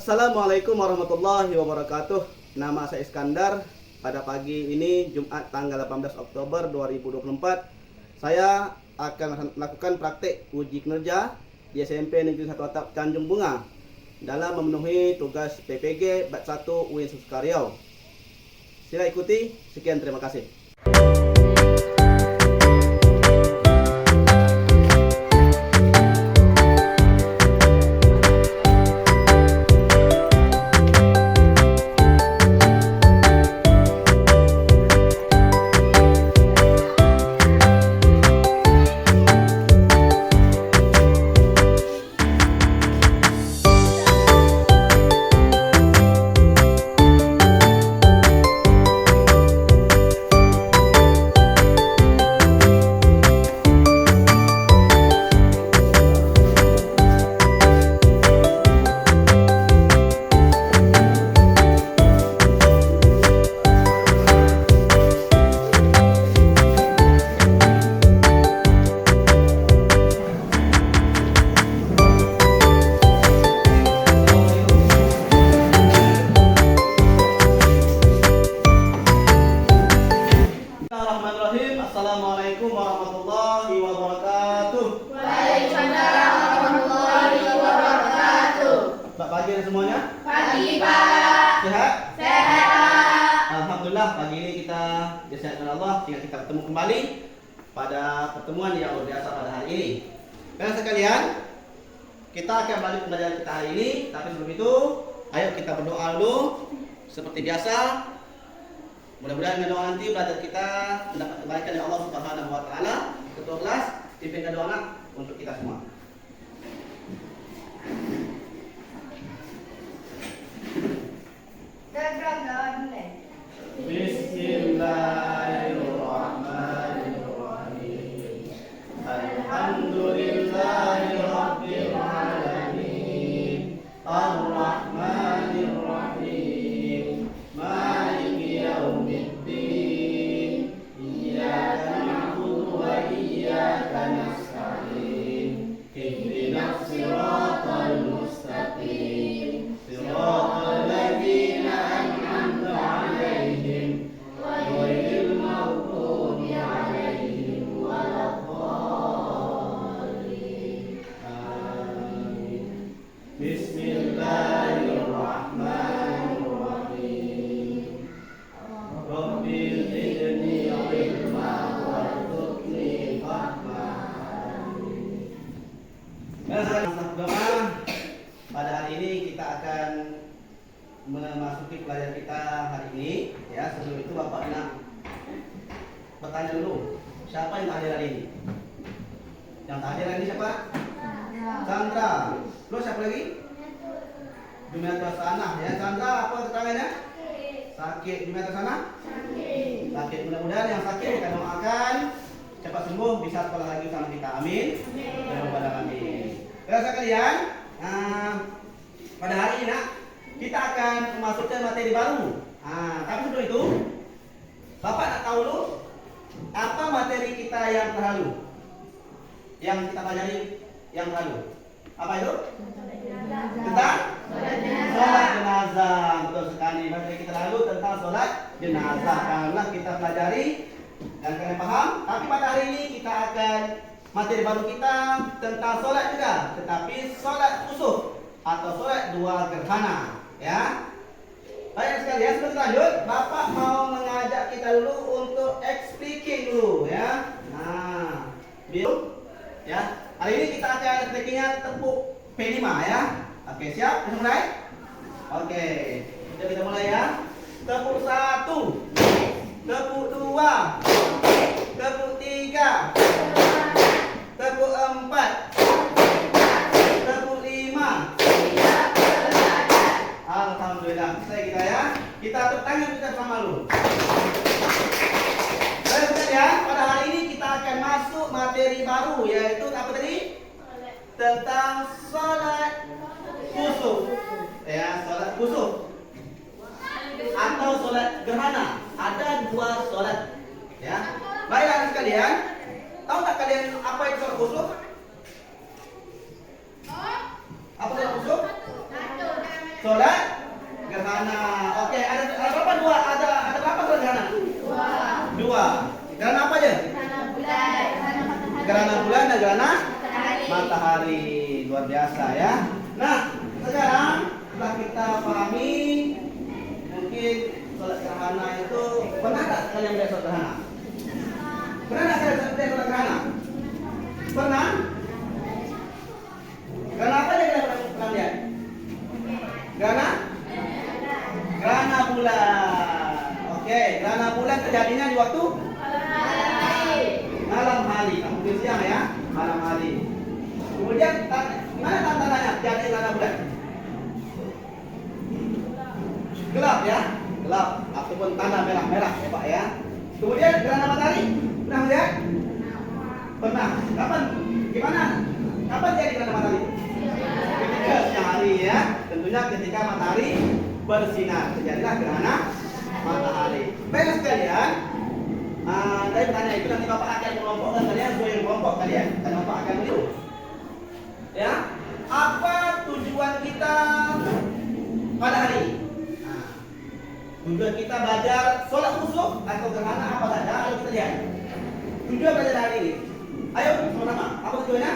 Assalamualaikum warahmatullahi wabarakatuh. Nama saya Iskandar. Pada pagi ini Jumat tanggal 18 Oktober 2024, saya akan melakukan praktik uji kinerja di SMP Negeri 1 Atap Tanjung Bunga dalam memenuhi tugas PPG Bat 1 UIN Sukaryo. Sila ikuti. Sekian, terima kasih. Assalamualaikum warahmatullahi wabarakatuh. Waalaikumsalam warahmatullahi wabarakatuh. Selamat pagi semuanya. Pagi Pak. Sehat? Sehat. Alhamdulillah, pagi ini kita disayangkan Allah tinggal kita bertemu kembali pada pertemuan yang luar biasa pada hari ini. Dan sekalian, kita akan melanjut pembelajaran kita hari ini. Tapi sebelum itu, ayo kita berdoa dulu seperti biasa. Mudah-mudahan dengan doa nanti belajar kita mendapat kebaikan dari Allah Subhanahu wa taala. Ketua kelas, pimpinkan doa anak untuk kita semua. Bismillahirrahmanirrahim. Alhamdulillahirabbil alamin. Ar-Rahmanir-Rahim. Maliki yaumiddin. Iyyaka na'budu wa iyyaka nasta'in. Ihdinas siratal mustaqim. Siratal ladzina an'amta 'alaihim ghairil maghdubi 'alaihim waladdallin. Amin. Bismillahirrahmanirrahim. Rabbil zidni ilma warzuqni fahman. Pada hari ini kita akan memasuki pelajaran kita hari ini. Ya, sebelum itu Bapak nak bertanya dulu, siapa yang hadir hari ini? Yang hadir hari ini siapa? Chandra. Terus siapa lagi? Jumiatul Sanah. Ya, Chandra apa keterangannya? Sakit. Jumiatul Sanah? Sakit. Mudah-mudahan yang sakit kita doakan cepat sembuh, bisa sekolah lagi sama kita. Amin. Amin. Terus kalian, pada hari ini nak, kita akan memasukkan materi baru. Tapi sebelum itu, Bapak nak tahu dulu apa materi kita yang terlalu, yang kita pelajari yang terlalu. Apa itu? Tentang sholat jenazah. Betul sekali. Materi kita lalu tentang sholat jenazah. Karena kita pelajari dan kalian paham. Tapi pada hari ini kita akan materi baru kita tentang sholat juga, tetapi sholat khusus atau sholat dua gerhana. Ya. Baik sekalian, sebelum lanjut, Bapak mau mengajak kita dulu untuk expliking dulu, ya. Ya. Hari ini kita akan explaining-nya tepuk P5 ya. Oke, siap? Kita mulai? Oke. Kita mulai ya. Tepuk 1, tepuk 2, tepuk 3, tepuk 4, tepuk 5. Alhamdulillah. Selesai kita ya. Kita tepuk tangan kita sama dulu. Baik ya, pada hari ini kita akan masuk materi baru, yaitu apa tadi? Tentang sholat kusuf. Ya, sholat kusuf atau sholat gerhana. Ada dua sholat. Ya. Baiklah sekalian, tahu tak kalian apa itu sholat kusuf? Apa sholat kusuf? Sholat gerhana. Oke, ada berapa dua? Ada berapa sholat gerhana? Dua. Gerhana apa aja? Gerhana bulan dan gerhana matahari. Luar biasa ya. Nah, sekarang setelah kita pahami, mungkin sholat gerhana itu pernah tak kalian melihat sholat gerhana? Pernah tak kalian melihat sholat gerhana? Pernah? Gerhana apa aja kalian pernah lihat? Gerhana bulan. Oke, gerhana bulan terjadinya di waktu malam hari. Nah, mungkin siang ya, malam hari. Kemudian gimana tanda-tandanya terjadi gerhana bulan? Gelap ya, gelap ataupun tanda merah-merah ya Pak ya. Kemudian gerhana matahari pernah melihat? Pernah. Kapan? Gimana? Kapan terjadi gerhana matahari? Ketika siang hari ya. Tentunya ketika matahari bersinar terjadilah gerhana matahari. Baiklah sekalian, dari pertanyaan itu nanti Bapak akan mengelompokkan kalian sesuai kelompok kalian dan Bapak akan beri. Ya, apa tujuan kita pada hari ini? Tujuan kita belajar sholat khusyuk atau gerhana apa saja? Ayo kita lihat. Tujuan belajar hari ini. Ayo sama-sama. Apa tujuannya?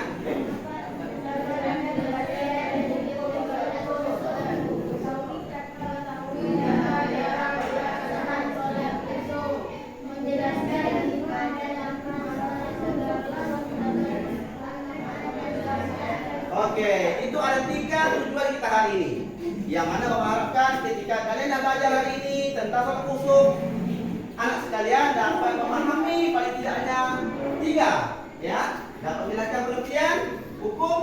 Oke, itu ada 3 tujuan kita hari ini. Yang mana Bapak harapkan ketika kalian dah belajar hari ini tentang sholat khusyuk, anak sekalian dapat memahami paling tidaknya 3, ya, dapat menjelaskan pengertian hukum,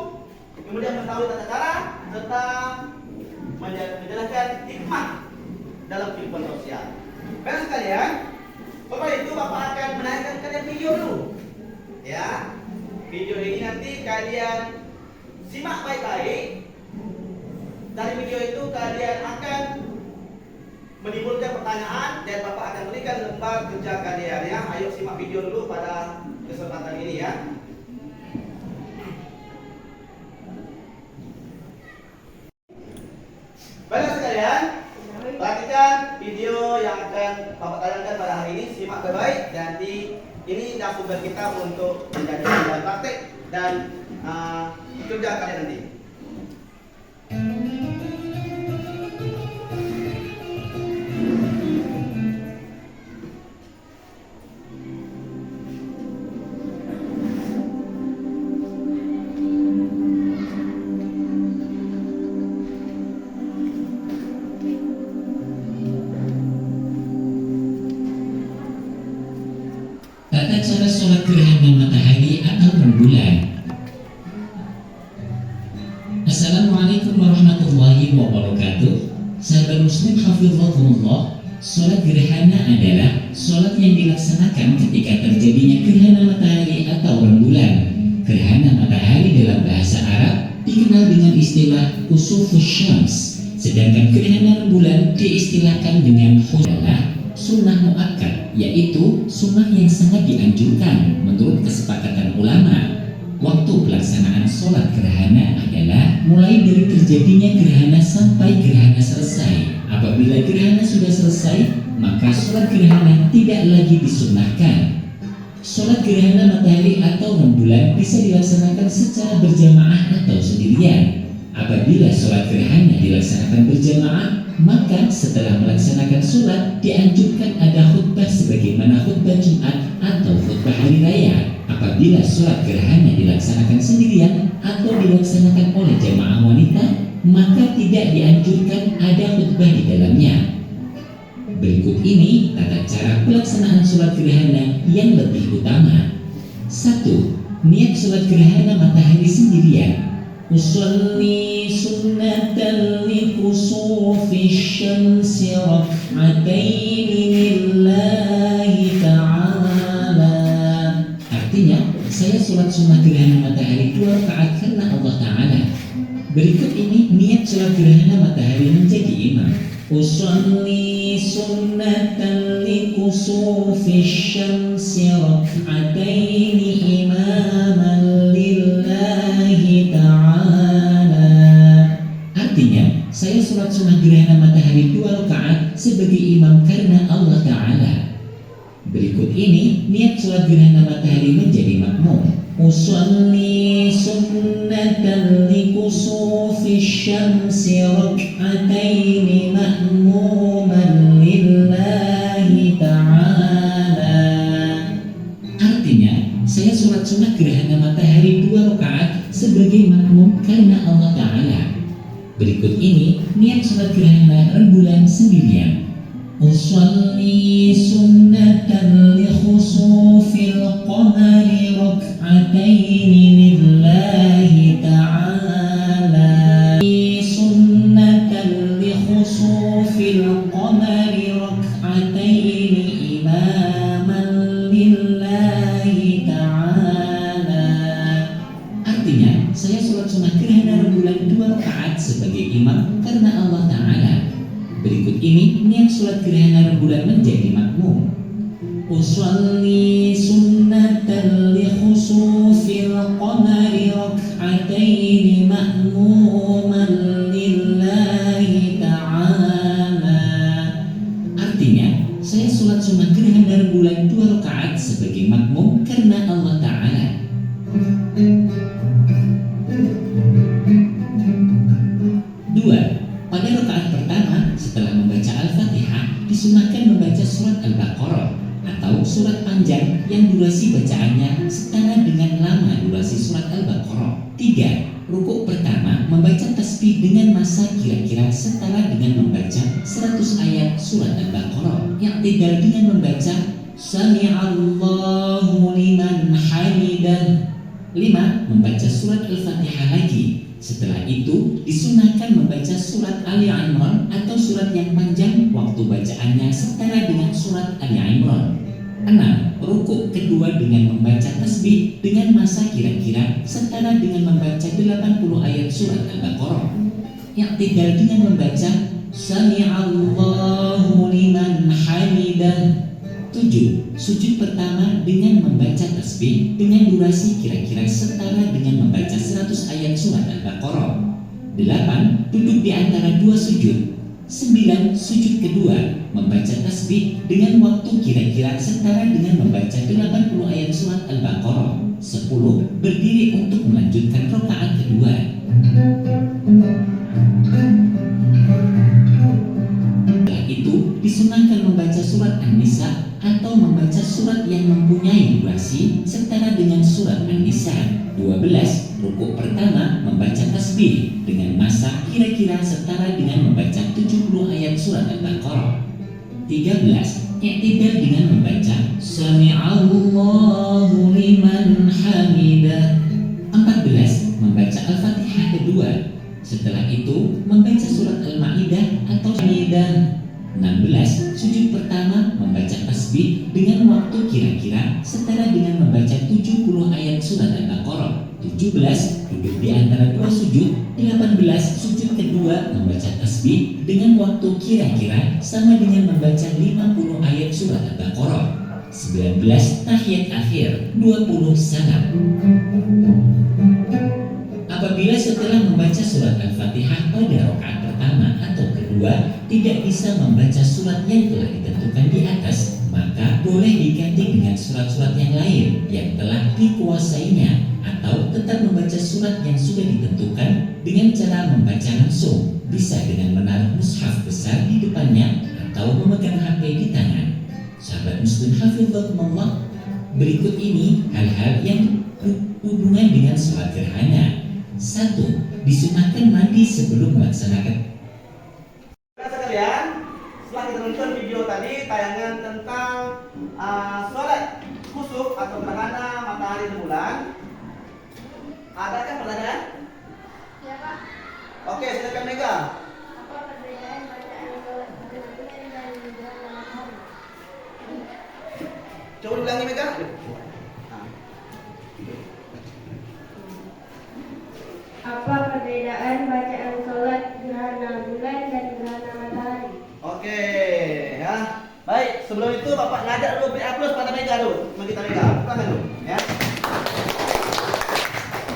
kemudian mengetahui tata cara, serta menjelaskan hikmah dalam kehidupan sosial. Baik sekalian, Bapak itu Bapak akan menaikkan kalian video dulu, ya. Video ini nanti kalian simak baik-baik. Dari video itu kalian akan menimbulkan pertanyaan dan Bapak akan berikan lembar kerja kalian ya. Ayo simak video dulu pada kesempatan ini ya. Baiklah sekalian, perhatikan video yang akan Bapak tayangkan pada hari ini. Simak baik-baik. Nanti ini dah sumber kita untuk menjadi bahan praktek dan kerja kalian nanti. Tata cara sholat gerhana matahari atau rembulan. Assalamualaikum warahmatullahi wabarakatuh. Sahabat muslim hafizakumullah, sholat gerhana adalah sholat yang dilaksanakan ketika terjadinya gerhana matahari atau rembulan. Gerhana matahari dalam bahasa Arab dikenal dengan istilah kusufus syams, sedangkan gerhana rembulan diistilahkan dengan adalah sunnah muakkad, yaitu sunnah yang sangat dianjurkan menurut kesepakatan ulama. Waktu pelaksanaan sholat gerhana adalah mulai dari terjadinya gerhana sampai gerhana selesai. Apabila gerhana sudah selesai, maka sholat gerhana tidak lagi disunnahkan. Sholat gerhana matahari atau rembulan bisa dilaksanakan secara berjamaah atau sendirian. Apabila sholat gerhana dilaksanakan berjamaah, maka setelah melaksanakan sholat dianjurkan ada khutbah sebagaimana khutbah Jumat atau khutbah hari raya. Apabila sholat gerhana dilaksanakan sendirian atau dilaksanakan oleh jamaah wanita, maka tidak dianjurkan ada khutbah di dalamnya. Berikut ini tata cara pelaksanaan sholat gerhana yang lebih utama. 1. Niat sholat gerhana matahari sendirian. Usolli sunnatan li kusufi syamsi rak'ataini lillahi ta'ala. Artinya, saya sholat sunnah gerhana matahari 2 rakaat karena Allah Ta'ala. Berikut ini niat sholat gerhana matahari menjadi imam. Usolli sunnatan li kusufi syamsi rak'ataini imaman lillahi ta'ala. Artinya, saya sholat sunnah gerhana matahari 2 rakaat sebagai imam karena Allah Ta'ala. Berikut ini niat sholat gerhana matahari menjadi makmum. Usolli sunnatan likusufi syamsi rak'ataini ma'muman lillahi ta'ala. Artinya, saya sholat sunnah gerhana matahari 2 rakaat sebagai makmum karena Allah Ta'ala. Berikut ini niat sholat gerhana rembulan sendirian. Usolli sunnatan li khusufil qamari rak'ataini lillahi ta'ala. Sunnatan li khusufil qamari rak'ataini imaman lillahi ta'ala. Artinya, saya sholat sunnah gerhana rembulan 2 rakaat sebagai imam karena Allah Ta'ala. Berikut ini niat sholat gerhana rembulan menjadi makmum. Usolli sunnatan li khusufil qamari rak'ataini ma'muman lillahi ta'ala. Artinya, saya sholat sunnah gerhana rembulan 2 rakaat sebagai makmum karena Allah Ta'ala. Dua, pada rakaat pertama setelah membaca Al-Fatihah disunahkan membaca surat Al-Baqarah atau surat panjang yang durasi bacaannya setara dengan lama durasi surat Al-Baqarah. 3. Rukuk pertama membaca tasbih dengan masa kira-kira setara dengan membaca 100 ayat surat Al-Baqarah. Yang tinggal dengan membaca Sami'allahu liman hamidah. 5. Membaca surat Al-Fatihah lagi. Setelah itu disunahkan membaca surat Ali Imran atau surat yang panjang waktu bacaannya setara dengan surat Ali Imran. 6. Rukuk kedua dengan membaca tasbih dengan masa kira-kira setara dengan membaca 80 ayat surat Al-Baqarah. Yang tinggal dengan membaca Sami'allahu liman hamidah. 7. Sujud pertama dengan membaca tasbih dengan durasi kira-kira setara dengan membaca 100 ayat surat Al-Baqarah. 8. Duduk di antara dua sujud. 9. Sujud kedua membaca tasbih dengan waktu kira-kira setara dengan membaca 80 ayat surat Al-Baqarah. 10. Berdiri untuk melanjutkan rakaat kedua. Setelah itu disunahkan membaca surat An-Nisa atau membaca surat yang mempunyai durasi setara dengan surat An-Nisa. 12. Rukuk pertama membaca tasbih dengan masa kira-kira setara dengan membaca 70 ayat surat Al-Baqarah. 13. I'tidal dengan membaca Sami'allahu liman hamidah. 14. Membaca Al-Fatihah kedua. Setelah itu membaca surat Al-Ma'idah atau Hamidah. 16. Sujud pertama membaca tasbih dengan waktu kira-kira setara dengan membaca 70 ayat surat Al-Baqarah. 17. Duduk di antara dua sujud. 18. Sujud kedua membaca tasbih dengan waktu kira-kira sama dengan membaca 50 ayat surat Al-Baqarah. 19. Tahiyat akhir. 20. Salam. Apabila setelah membaca surat Al-Fatihah pada rakaat pertama atau kedua tidak bisa membaca surat yang telah ditentukan di atas, maka boleh diganti dengan surat-surat yang lain yang telah dikuasainya, atau tetap membaca surat yang sudah ditentukan dengan cara membaca langsung, bisa dengan menaruh mushaf besar di depannya atau memegang HP di tangan. Sahabat muslim hafizakumullah, berikut ini hal-hal yang berhubungan dengan sholat gerhana. 1. Disunahkan mandi sebelum melaksanakan. Sekalian, setelah kita nonton video tadi tayangan tentang sholat khusuf atau gerhana matahari rembulan, adakah pertanyaan? Ya Pak. Oke, silakan Mega. Apa perbedaan bacaan sholat rembulan dan gerhana matahari? Coba ulangi Mega. Apa perbedaan bacaan sholat gerhana bulan dan gerhana matahari? Oke, ya. Baik, sebelum itu Bapak ngajak dulu beri aplaus pada Mega dulu. Sama kita Mega, tangan dulu, ya.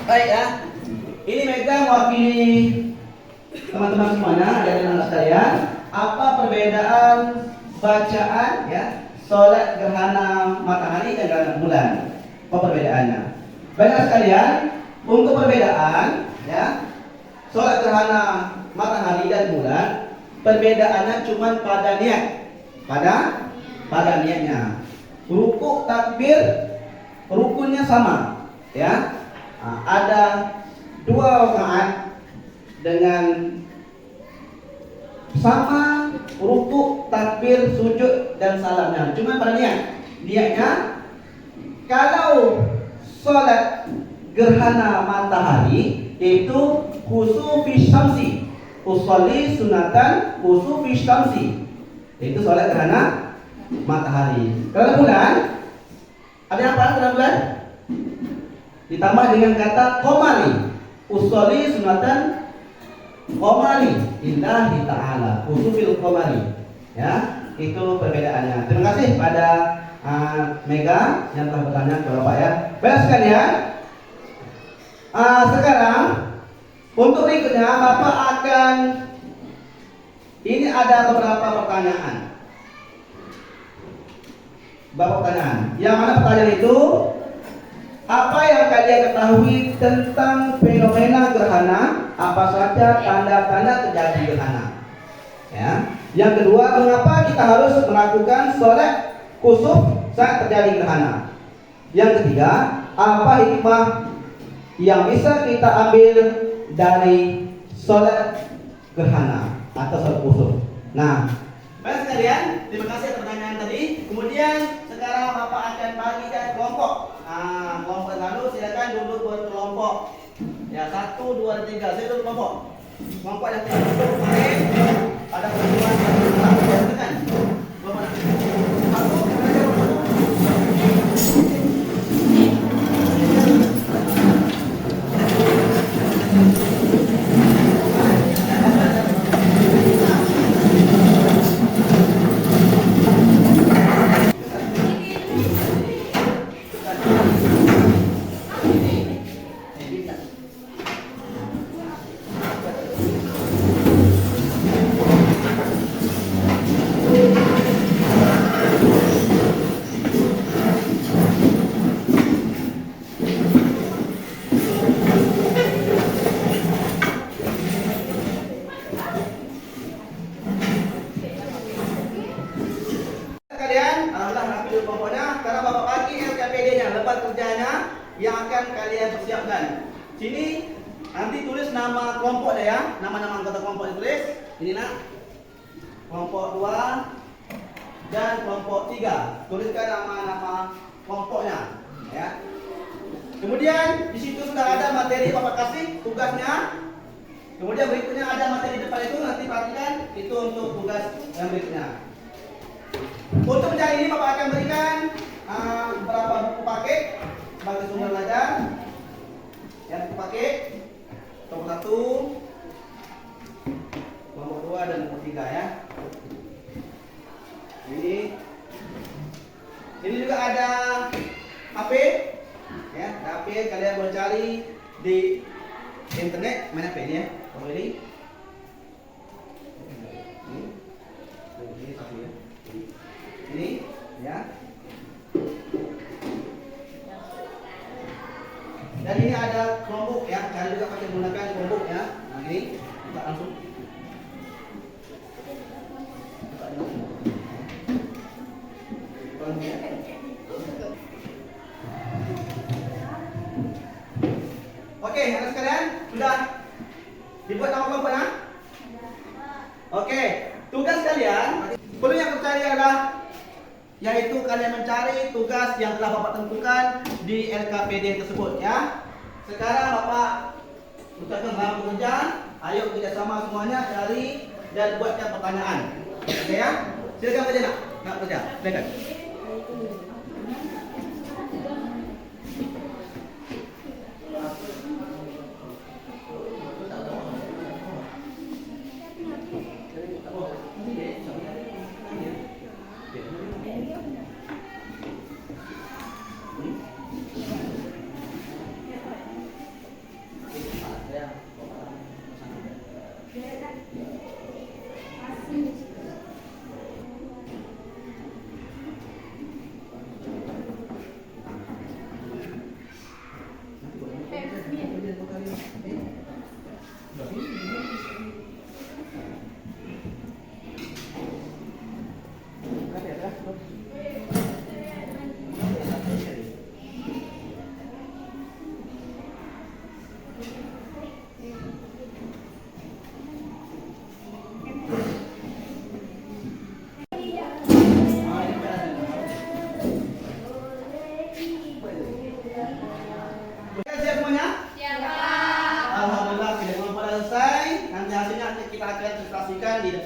Baik ya. Ini Mega mewakili teman-teman semuanya, adik-adik sekalian, apa perbedaan bacaan ya sholat gerhana matahari dan gerhana bulan? Apa perbedaannya? Baiklah sekalian, untuk perbedaan ya sholat gerhana matahari dan bulan, perbedaannya cuma pada niat, pada niatnya. Ruku takbir rukunnya sama ya. Nah, ada 2 rakaat dengan sama ruku, takbir, sujud dan salamnya. Cuma pada niatnya kalau sholat gerhana matahari itu khusufi syamsi, usolli sunatan khusufi syamsi, itu sholat gerhana matahari. Kalau bulan ada apa dalam bulan? Ditambah dengan kata qamari, usolli sunatan qamari lillahi ta'ala, khusufil qamari. Ya, itu perbedaannya. Terima kasih pada Mega yang telah bertanya kepada Bapak ya. Baik sekalian, sekarang untuk berikutnya Bapak akan, ini ada beberapa pertanyaan. Yang mana pertanyaan itu, apa yang kalian ketahui tentang fenomena gerhana? Apa saja tanda-tanda terjadi gerhana? Ya. Yang kedua, mengapa kita harus melakukan sholat kusuf saat terjadi gerhana? Yang ketiga, apa hikmah yang bisa kita ambil dari sholat gerhana atau sholat kusuf? Nah, baik sekalian, terima kasih atas pertanyaan tadi. Kemudian sekarang Bapak akan bagikan kelompok. Kelompok lalu silakan duduk berkelompok. Ya, 1, 2, 3. Saya duduk kelompok. Kelompok yang tidak duduk kemarin ada pertemuan yang tekan. Kelompok satu. Yang akan kalian persiapkan. Sini nanti tulis nama kelompok ya, nama-nama anggota kelompok ditulis. Ini nak kelompok 2 dan kelompok 3. Tuliskan nama-nama kelompoknya ya. Kemudian di situ sudah ada materi Bapak kasih tugasnya. Kemudian berikutnya ada materi depan itu, nanti perhatikan itu untuk tugas yang berikutnya. Untuk mencari ini Bapak akan berikan beberapa buku paket sebagai sumber belajar yang dipakai. Kelompok 1, kelompok 2 dan kelompok 3 ya. Ini juga ada HP ya, HP kalian boleh cari di internet. Mana HP ini ya? Kamu ini ya. Dan ini ada Chromebook ya, kalian juga pakai menggunakan Chromebook ya. Nah ini buka langsung. Oke, anak sekalian sudah dibuat nama kelompoknya? Oke, tugas kalian perlu yang tercari adalah yaitu kalian mencari tugas yang telah Bapak tentukan di LKPD tersebut ya. Sekarang Bapak ucapkan selamat bekerja. Ayo kita sama semuanya cari dan buatkan pertanyaan. Oke ya? Silakan kerja nak kerja. Silakan.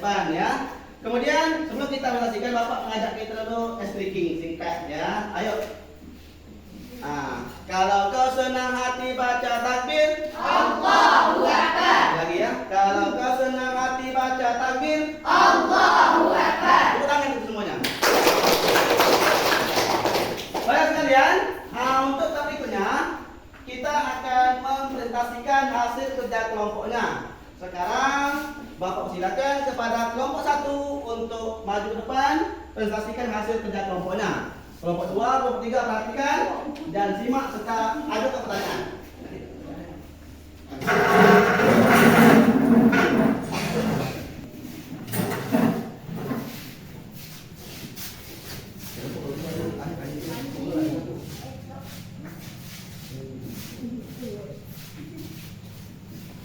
depan ya. Kemudian sebelum kita menyaksikan, Bapak mengajak kita dulu speaking singkat ya. Ayo. Kalau kau senang hati baca takbir, Allahu Akbar. lagi ya. Kalau kau senang hati baca takbir, Allahu Akbar. tepuk tangan itu semuanya. Baik sekalian, untuk tahap berikutnya kita akan mempresentasikan hasil kerja kelompoknya. Sekarang Bapak silakan kepada kelompok 1 untuk maju ke depan, presentasikan hasil kerja kelompoknya. Kelompok 2, kelompok 3 perhatikan dan simak serta ajukan pertanyaan.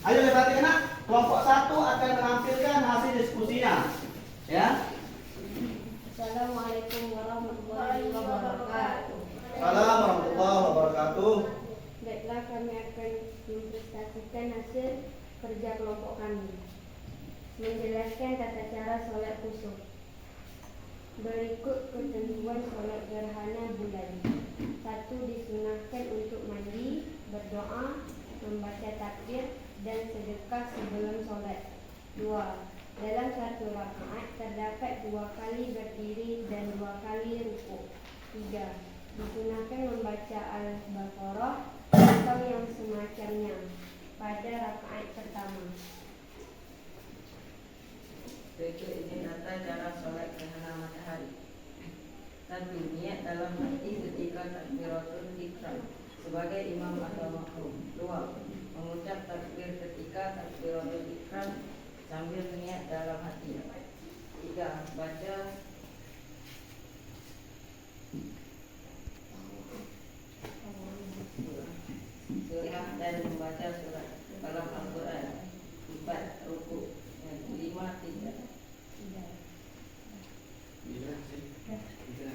Ayo perhatikan nak, kelompok 1 akan menampilkan hasil diskusinya. Ya. Assalamualaikum warahmatullahi wabarakatuh. Salam warahmatullahi wabarakatuh. Baiklah, kami akan mempresentasikan hasil kerja kelompok kami. Menjelaskan tata cara sholat kusuf. Berikut ketentuan sholat gerhana bulan. 1. Disunahkan untuk mandi, berdoa, membaca takbir, dan sedekah sebelum sholat. 2. Dalam satu rakaat terdapat 2 kali berdiri dan 2 kali rukuk. 3. Disunahkan membaca Al-Baqarah atau yang semacamnya pada rakaat pertama. Berikut ini tata cara sholat gerhana matahari. 1. Niat dalam hati ketika takbiratul ihram sebagai imam atau makmum. 2. Mengucap takbir ketika takbiratul ihram sambil niat dalam hati. 3. Baca surah dan membaca surat dalam Al-Quran. 4. Rukuk. 5. Tidak.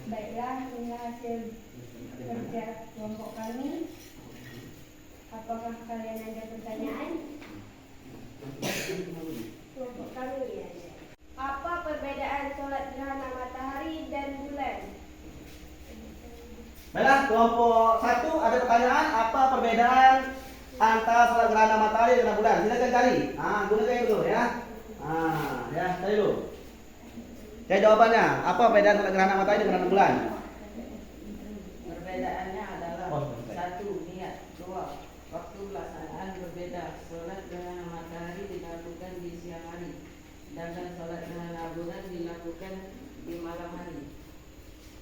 Baiklah, inilah hasil kerja kelompok kami. Apakah kalian ada pertanyaan? Kelompok kami ya. Apa perbedaan sholat gerhana matahari dan bulan? Baiklah, kelompok 1 ada pertanyaan, apa perbedaan antara sholat gerhana matahari dan gerhana bulan? Silakan cari. Gunakan itu dulu ya. Ya, cari dulu. Cari jawabannya. Apa perbedaan sholat gerhana matahari dan gerhana bulan? Perbedaannya adalah Oh, baik. 1. Niat. 2. Waktu pelaksanaan berbeda. Sholat gerhana matahari dilakukan di siang hari, sedangkan sholat gerhana bulan dilakukan di malam hari.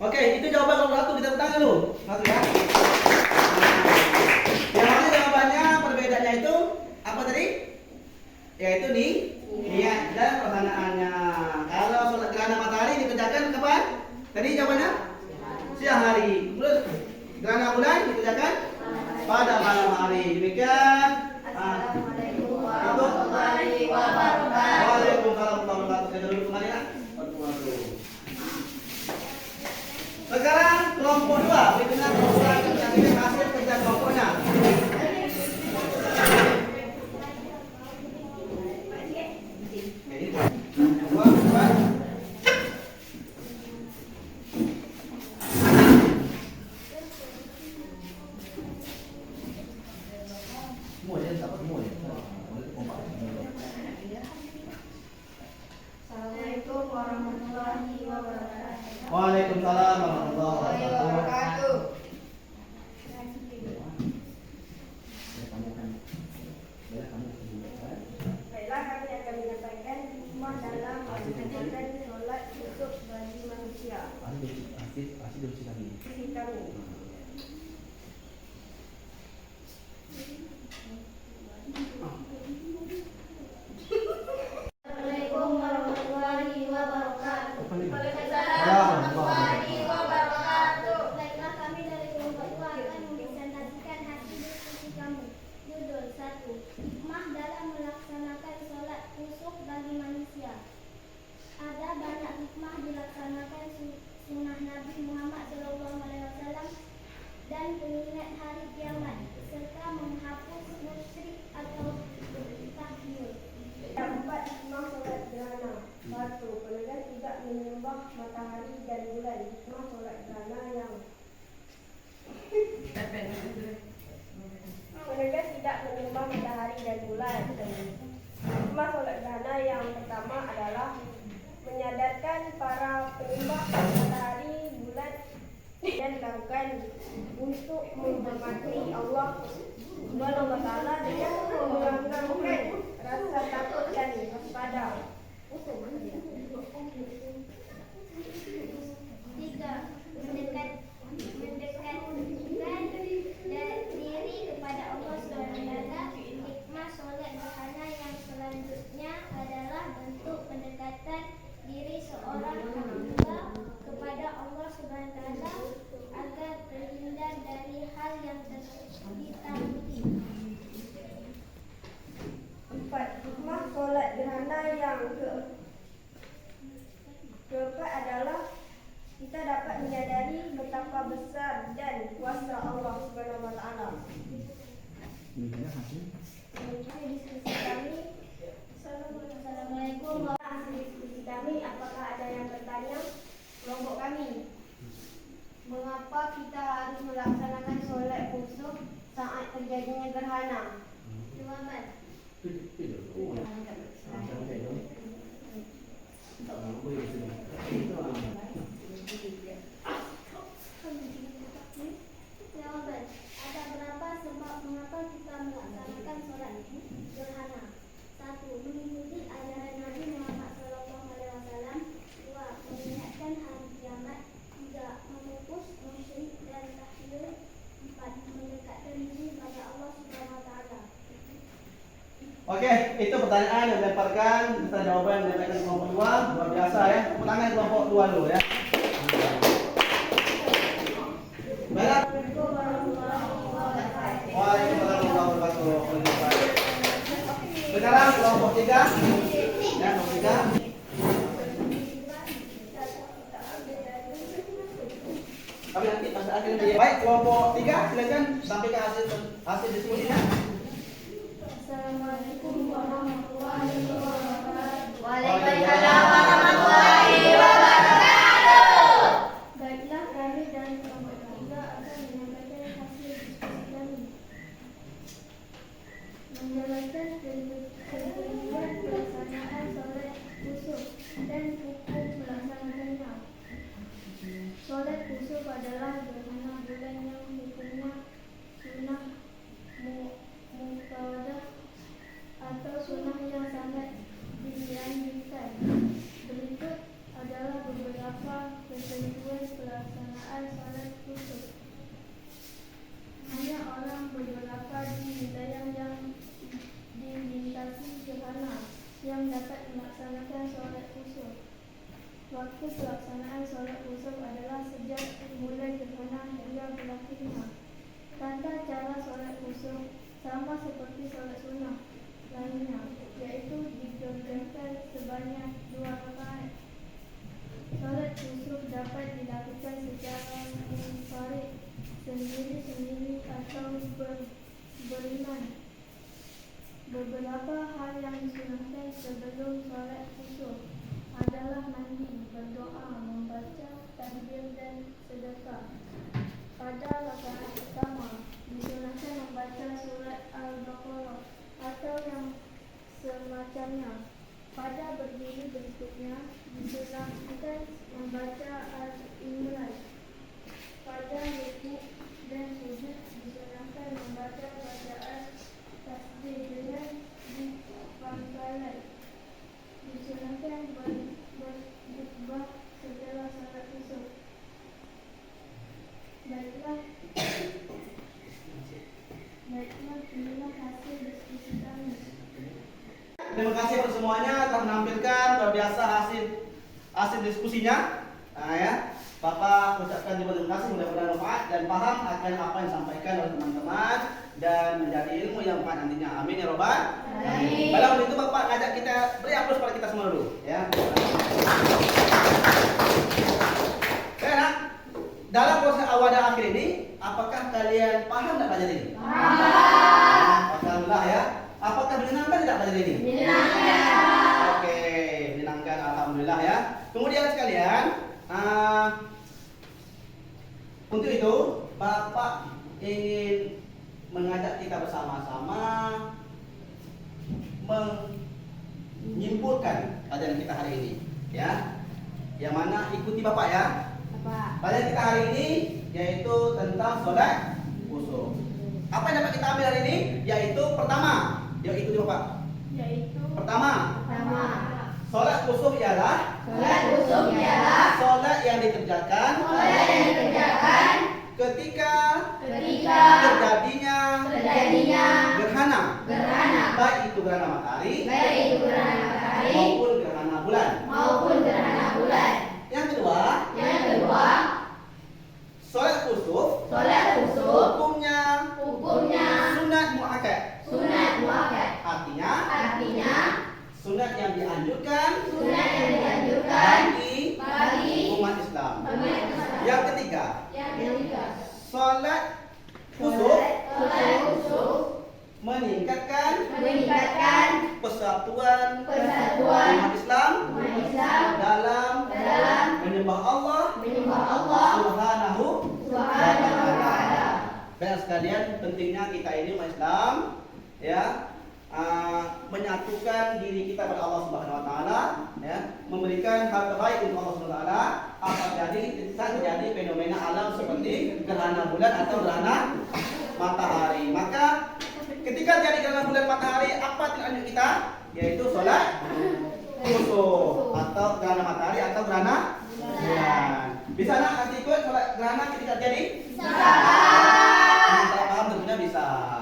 Oke, itu jawaban kelompok 1, kita tangan dulu. Satu ya. Yang mana jawabannya perbedaannya itu apa tadi? Yaitu niat dan pelaksanaannya. Kalau sholat gerhana matahari dikerjakan kapan? Tadi jawabannya siang hari. Terus gerhana bulan dikerjakan pada malam hari. Demikian. Assalamualaikum warahmatullahi wabarakatuh. Waalaikumsalam warahmatullahi wabarakatuh. Saya dulu kembali nak. Sekarang kelompok 2 berikutnya memperhatikan hasil kerja kelompoknya. Assalamualaikum warahmatullahi wabarakatuh. Waalaikumsalam warahmatullahi wabarakatuh. Baiklah, kami akan menyampaikan hikmah dalam mengerjakan sholat kusuf bagi manusia. Sisi kami. Assalamualaikum warahmatullahi wabarakatuh. Warahmatullahi wabarakatuh. Baiklah, kami dari kelompok 2 akan mempresentasikan hasil diskusi kami. Judul 1. Hikmah dalam melaksanakan sholat kusuf bagi manusia. Ada banyak hikmah dilaksanakan sunnah Nabi Muhammad SAW dan pengingat hari kiamat serta menghapus musyrik atau tahyul. Yang 4, hikmah sholat gerhana. 1. Penegak tidak menyembah matahari dan bulan. Hikmah solat gerhana yang Penegak tidak menyembah matahari dan bulan. Hikmah solat gerhana yang pertama adalah menyadarkan para penyembah matahari, bulan dan dilakukan untuk menghormati Allah Subhanahu wa taala dengan mengurangkan rasa takut dan waspada. 3. Mendekatkan diri kepada Allah SWT. Hikmah solat gerhana yang selanjutnya adalah bentuk pendekatan diri seorang hamba kepada Allah SWT agar terhindar dari hal yang ditakuti. 4. Hikmah solat gerhana yang keempat adalah kita dapat menyadari betapa besar dan kuasa Allah Subhanahu wa taala. Demikian diskusi kami. Assalamualaikum warahmatullahi diskusi kami. Apakah ada yang bertanya? Kelompok kami. Mengapa kita harus melaksanakan solat kusuf saat terjadinya gerhana? Jawaban. Jawaban. Ada berapa sebab mengapa kita melaksanakan solat gerhana? 1. Mengikuti ajaran Nabi Muhammad SAW. 2. Mengingatkan hari kiamat. 3. Memupus musyrik dan tahlil. 4. Mendekatkan diri pada Allah Subhanahu wa taala. Oke, itu pertanyaan yang dilemparkan, kita jawaban dilemparkan kelompok 2. Luar biasa ya. Tepuk tangan kelompok 2 dulu ya. Baiklah. Waalaikumsalam warahmatullahi wabarakatuh. Sekarang kelompok 3. Ya, kelompok 3. Kami nanti pas akhir nanti. Baik, kelompok 3 silakan sampaikan hasil diskusinya. Assalamualaikum warahmatullahi wabarakatuh. Waalaikumsalam warahmatullahi wabarakatuh. Baiklah, kami dari kelompok 3 akan menyampaikan hasil diskusi kami. Menjelaskan ketentuan pelaksanaan solat kusuf dan hukum melaksanakannya. Solat kusuf adalah gerhana bulan yang hukumnya sunnah muqaddah atau sunnah yang sangat dianjurkan. Berikut adalah beberapa ketentuan pelaksanaan solat kusuf. Hanya orang beberapa di wilayah yang dilintasi gerhana yang dapat melaksanakan solat kusuf. Waktu pelaksanaan solat kusuf adalah sejak mulai gerhana hingga berakhirnya. Tata cara solat kusuf sama seperti solat sunnah lainnya, yaitu dikerjakan sebanyak 2 rakaat. Solat kusuf dapat dilakukan secara munfarid, sendiri-sendiri atau beriman. Beberapa hal yang disunahkan sebelum solat kusuf adalah mandi, berdoa, membaca takbir dan sedekah. Pada rakaat pertama disunahkan membaca surat Al-Baqarah atau yang semacamnya. Pada berdiri berikutnya disunahkan membaca Al-Imran. Pada rukuk dan sujud disunahkan membaca bacaan tasbih dengan dipangkalan. Disunahkan berkhutbah setelah salat kusuf. Baiklah, inilah hasil diskusi kami. Terima kasih untuk semuanya telah menampilkan luar biasa hasil diskusinya. Nah, ya. Bapak ucapkan juga terima kasih, mudah-mudahan manfaat dan paham akan apa yang disampaikan oleh teman-teman dan menjadi ilmu yang manfaat nantinya. Amin ya robbal alamin. Baiklah, untuk itu Bapak ngajak kita beri aplaus pada kita semua dulu, ya. Baik, nak. Dalam proses awal dan akhir ini, apakah kalian paham tak pelajaran ini? Paham. Alhamdulillah ya. Apakah menyenangkan tidak pelajaran ini? Menyenangkan. Oke, menyenangkan. Alhamdulillah. Alhamdulillah ya. Kemudian sekalian, untuk itu Bapak ingin mengajak kita bersama-sama menyimpulkan pelajaran kita hari ini, ya. Yang mana ikuti Bapak ya. Pelajaran kita hari ini yaitu tentang sholat khusyuk. Apa yang dapat kita ambil hari ini? Yaitu pertama, yaitu Bapak. Pertama, sholat khusyuk ialah sholat yang dikerjakan ketika terjadinya gerhana, baik itu gerhana matahari maupun gerhana bulan. Yang kedua, sholat khusyuk hukumnya sunat muakkad. Artinya sunat yang dianjurkan bagi umat Islam. Yang ketiga, sholat khusyuk meningkatkan persatuan umat Islam dalam menyembah Allah Subhanahu wa ta'ala. Baik sekalian, pentingnya kita ini umat Islam ya, menyatukan diri kita pada Allah Subhanahu wa taala, ya, memberikan hal terbaik untuk Allah Subhanahu wa taala. Apa terjadi fenomena alam seperti gerhana bulan atau gerhana matahari. Maka ketika terjadi gerhana bulan matahari, apa tindakan kita? Yaitu sholat khusyuk atau gerhana matahari atau gerhana bulan. Bisa nak nanti ikut sholat gerhana ketika terjadi? Kalau paham tentunya bisa.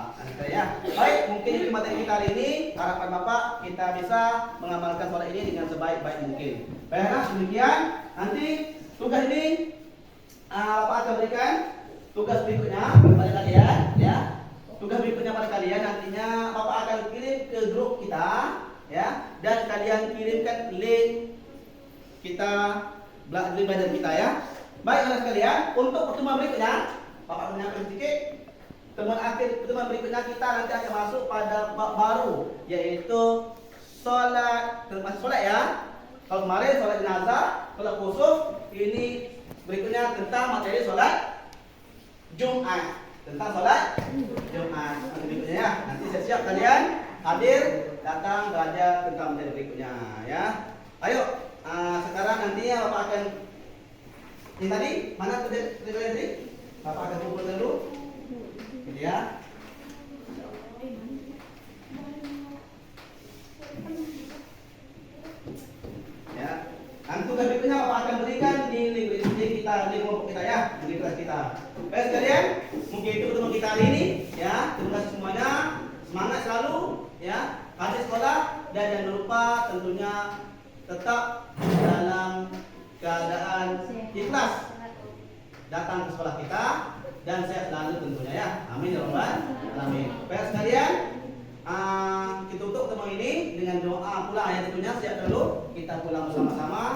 Ya. Baik, mungkin itu materi kita hari ini. Harapan Bapak kita bisa mengamalkan sholat ini dengan sebaik-baik mungkin. Baiklah, demikian. Nanti tugas ini Bapak akan berikan tugas berikutnya pada kalian, ya. Tugas berikutnya pada kalian nantinya Bapak akan kirim ke grup kita, ya, dan kalian kirimkan link kita belajar kita, ya. Baik, teman sekalian, untuk pertemuan berikutnya Bapak menyampaikan sedikit. Pertemuan berikutnya kita nanti akan masuk pada bab baru, yaitu sholat, termasuk sholat ya. Kalau kemarin sholat jenazah, sholat khusyuk, ini berikutnya tentang materi sholat Jumat. Tentang sholat Jumat nanti berikutnya ya. Nanti siap-siap kalian hadir datang belajar tentang materi berikutnya ya. Ayo, sekarang nantinya Bapak akan ini tadi mana tadi? Bapak akan kumpulkan dulu. Ya. Ya. Nanti tugas berikutnya Bapak akan berikan di link kita, di kelompok kita ya, di kelas kita. Baik sekalian, mungkin itu pertemuan kita hari ini ya. Terima kasih semuanya. Semangat selalu ya. Hadir sekolah dan jangan lupa tentunya tetap dalam keadaan ikhlas datang ke sekolah kita dan sehat selalu tentunya ya. Amin ya rabbal alamin. Baik sekalian, kita tutup pertemuan ini dengan doa pula ya tentunya. Siap dulu kita pulang bersama-sama.